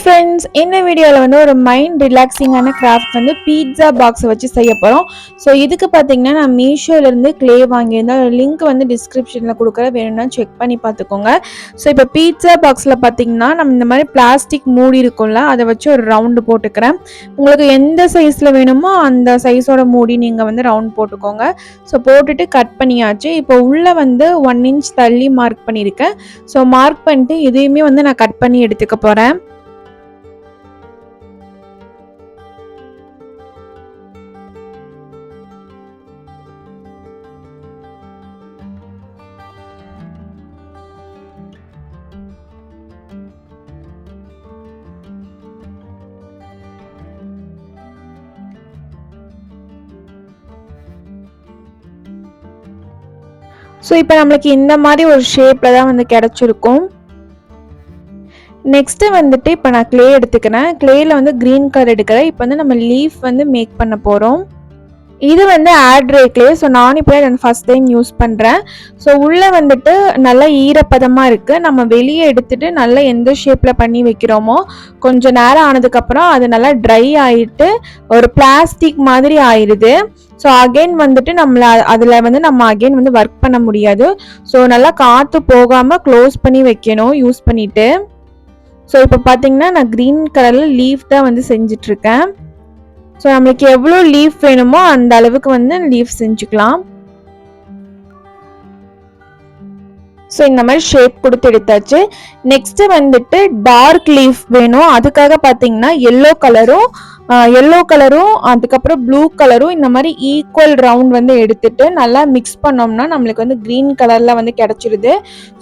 Friends, இந்த வீடியோவில் வந்து ஒரு மைண்ட் ரிலாக்ஸிங்கான கிராஃப்ட் வந்து பீட்சா பாக்ஸை வச்சு செய்ய போகிறோம். ஸோ இதுக்கு பார்த்தீங்கன்னா நான் மீஷோலேருந்து க்ளே வாங்கியிருந்தேன். லிங்க் வந்து டிஸ்கிரிப்ஷனில் கொடுக்குற, வேணும்னா செக் பண்ணி பார்த்துக்கோங்க. ஸோ இப்போ பீட்சா பாக்ஸில் பார்த்தீங்கன்னா நம்ம இந்த மாதிரி பிளாஸ்டிக் மூடி இருக்கும்ல, அதை வச்சு ஒரு ரவுண்டு போட்டுக்கிறேன். உங்களுக்கு எந்த சைஸில் வேணுமோ அந்த சைஸோட மூடி நீங்கள் வந்து ரவுண்ட் போட்டுக்கோங்க. ஸோ போட்டுட்டு கட் பண்ணியாச்சு. இப்போ உள்ளே வந்து 1 இன்ச் தள்ளி மார்க் பண்ணியிருக்கேன். ஸோ மார்க் பண்ணிட்டு இதையுமே வந்து நான் கட் பண்ணி எடுத்துக்க போகிறேன். ஸோ இப்போ நம்மளுக்கு இந்த மாதிரி ஒரு ஷேப்பில் தான் வந்து கிடச்சிருக்கும். நெக்ஸ்ட்டு வந்துட்டு இப்போ நான் க்ளே எடுத்துக்கிறேன். க்ளேயில் வந்து க்ரீன் கலர் எடுக்கிறேன். இப்போ வந்து நம்ம லீஃப் வந்து மேக் பண்ண போகிறோம். இது வந்து ஆட்ரே க்ளே. ஸோ நான் இப்போ அதை ஃபஸ்ட் டைம் யூஸ் பண்ணுறேன். ஸோ உள்ளே வந்துட்டு நல்லா ஈரப்பதமாக இருக்குது. நம்ம வெளியே எடுத்துகிட்டு நல்லா எந்த ஷேப்பில் பண்ணி வைக்கிறோமோ கொஞ்சம் நேரம் ஆனதுக்கப்புறம் அது நல்லா ட்ரை ஆகிட்டு ஒரு பிளாஸ்டிக் மாதிரி ஆயிடுது. ஸோ அகெயின் வந்துட்டு நம்மளை அதில் வந்து நம்ம அகெயின் வந்து ஒர்க் பண்ண முடியாது. ஸோ நல்லா காற்று போகாமல் க்ளோஸ் பண்ணி வைக்கணும் யூஸ் பண்ணிவிட்டு. ஸோ இப்போ பார்த்தீங்கன்னா நான் க்ரீன் கலரில் லீஃப் தான் வந்து செஞ்சிட்ருக்கேன். ஸோ நம்மளுக்கு எவ்வளோ லீஃப் வேணுமோ அந்த அளவுக்கு வந்து லீஃப் செஞ்சுக்கலாம். ஸோ இந்த மாதிரி ஷேப் கொடுத்து எடுத்தாச்சு. நெக்ஸ்ட்டு வந்துட்டு டார்க் லீஃப் வேணும். அதுக்காக பார்த்தீங்கன்னா எல்லோ கலரும் அதுக்கப்புறம் ப்ளூ கலரும் இந்த மாதிரி ஈக்குவல் ரவுண்ட் வந்து எடுத்துட்டு நல்லா மிக்ஸ் பண்ணோம்னா நம்மளுக்கு வந்து க்ரீன் கலரில் வந்து கிடச்சிருது.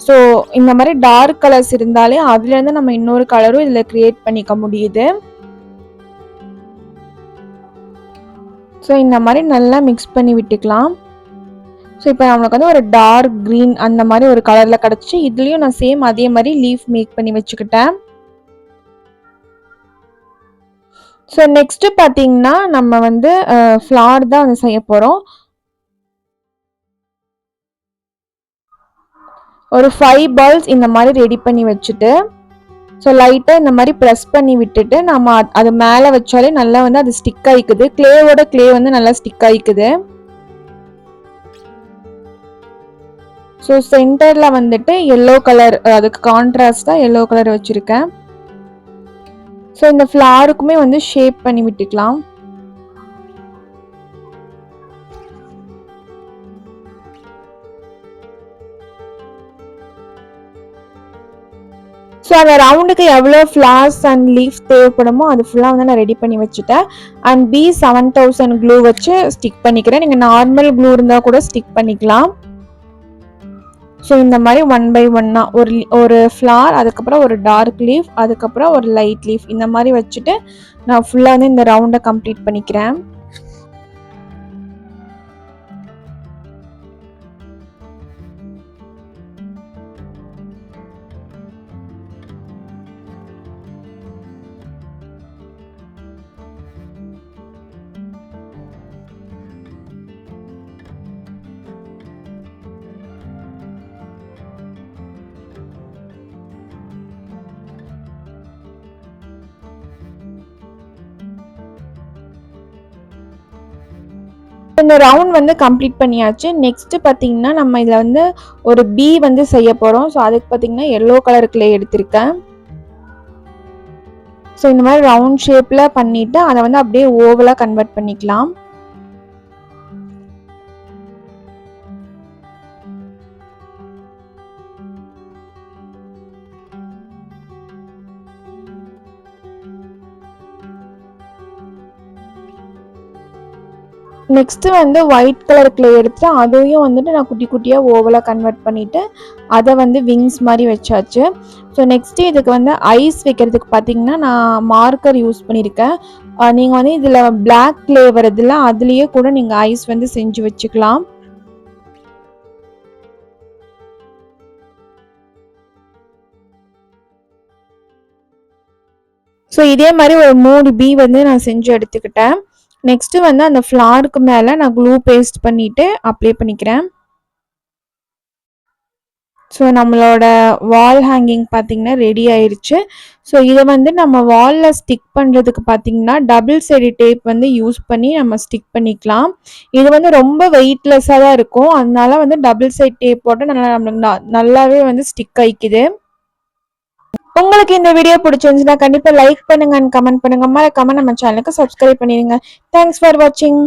ஸோ இந்த மாதிரி டார்க் கலர்ஸ் இருந்தாலே அதுலேருந்து நம்ம இன்னொரு கலரும் இதில் க்ரியேட் பண்ணிக்க முடியுது. ஸோ இந்த மாதிரி நல்லா மிக்ஸ் பண்ணி விட்டுக்கலாம். ஸோ இப்போ நம்மளுக்கு வந்து ஒரு டார்க் க்ரீன் அந்த மாதிரி ஒரு கலரில் கிடச்சி, இதுலேயும் நான் சேம் அதே மாதிரி லீஃப் மேக் பண்ணி வச்சுக்கிட்டேன். ஸோ நெக்ஸ்ட்டு பார்த்தீங்கன்னா நம்ம வந்து ஃப்ளார் தான் வந்து செய்ய போகிறோம். ஒரு 5 பால்ஸ் இந்த மாதிரி ரெடி பண்ணி வச்சுட்டு ஸோ லைட்டாக இந்த மாதிரி ப்ரெஸ் பண்ணி விட்டுட்டு நம்ம அது மேலே வச்சாலே நல்லா வந்து அது ஸ்டிக் ஆகிக்குது. க்ளே வந்து நல்லா ஸ்டிக் ஆகிக்குது. ஸோ சென்டரில் வந்துட்டு எல்லோ கலர், அதுக்கு கான்ட்ராஸ்டாக எல்லோ கலர் வச்சுருக்கேன். ஸோ இந்த ஃப்ளாருக்குமே வந்து ஷேப் பண்ணி விட்டுக்கலாம். ஸோ அந்த ரவுண்டுக்கு எவ்வளோ ஃப்ளார்ஸ் அண்ட் லீஃப் தேவைப்படுமோ அது ஃபுல்லாக வந்து நான் ரெடி பண்ணி வச்சுட்டேன். அண்ட் B7000 க்ளூ வச்சு ஸ்டிக் பண்ணிக்கிறேன். நீங்கள் நார்மல் க்ளூ இருந்தால் கூட ஸ்டிக் பண்ணிக்கலாம். ஸோ இந்த மாதிரி 1 by 1 ஒரு ஃப்ளார், அதுக்கப்புறம் ஒரு டார்க் லீஃப், அதுக்கப்புறம் ஒரு லைட் லீஃப் இந்த மாதிரி வச்சுட்டு நான் ஃபுல்லாக வந்து இந்த ரவுண்டை கம்ப்ளீட் பண்ணிக்கிறேன். இந்த ரவுண்ட் வந்து கம்ப்ளீட் பண்ணியாச்சு. நெக்ஸ்ட்டு பார்த்தீங்கன்னா நம்ம இதில் வந்து ஒரு பி வந்து செய்ய போகிறோம். ஸோ அதுக்கு பார்த்தீங்கன்னா எல்லோ கலர் க்ளே எடுத்திருக்கேன். ஸோ இந்த மாதிரி ரவுண்ட் ஷேப்பில் பண்ணிவிட்டு அதை வந்து அப்படியே ஓவலாக கன்வெர்ட் பண்ணிக்கலாம். நெக்ஸ்ட்டு வந்து ஒயிட் கலர் க்ளே எடுத்து அதையும் வந்துட்டு நான் குட்டி குட்டியாக ஓவலாக கன்வெர்ட் பண்ணிவிட்டு அதை வந்து விங்ஸ் மாதிரி வச்சாச்சு. ஸோ நெக்ஸ்ட்டு இதுக்கு வந்து ஐஸ் வைக்கிறதுக்கு பார்த்திங்கன்னா நான் மார்க்கர் யூஸ் பண்ணியிருக்கேன். நீங்கள் வந்து இதில் பிளாக் க்ளே வரதில்ல, அதுலேயே கூட நீங்கள் ஐஸ் வந்து செஞ்சு வச்சுக்கலாம். ஸோ இதே மாதிரி ஒரு 3 பி வந்து நான் செஞ்சு எடுத்துக்கிட்டேன். நெக்ஸ்ட்டு வந்து அந்த ஃப்ளாருக்கு மேலே நான் க்ளூ பேஸ்ட் பண்ணிவிட்டு அப்ளை பண்ணிக்கிறேன். ஸோ நம்மளோட வால் ஹேங்கிங் பார்த்திங்கன்னா ரெடி ஆயிடுச்சு. ஸோ இதை வந்து நம்ம வாலில் ஸ்டிக் பண்ணுறதுக்கு பார்த்திங்கன்னா டபுள் சைடு டேப் வந்து யூஸ் பண்ணி நம்ம ஸ்டிக் பண்ணிக்கலாம். இது வந்து ரொம்ப வெயிட்லெஸ்ஸாக தான் இருக்கும், அதனால வந்து டபுள் சைடு டேப் போட்டு நம்மளுக்கு நல்லாவே வந்து ஸ்டிக் ஆகிக்குது. உங்களுக்கு இந்த வீடியோ பிடிச்சிருந்துச்சுன்னா கண்டிப்பாக லைக் பண்ணுங்க அண்ட் கமெண்ட் பண்ணுங்க. மறக்காம நம்ம சேனலுக்கு சப்ஸ்கிரைப் பண்ணிடுங்க. தேங்க்ஸ் ஃபார் வாட்சிங்.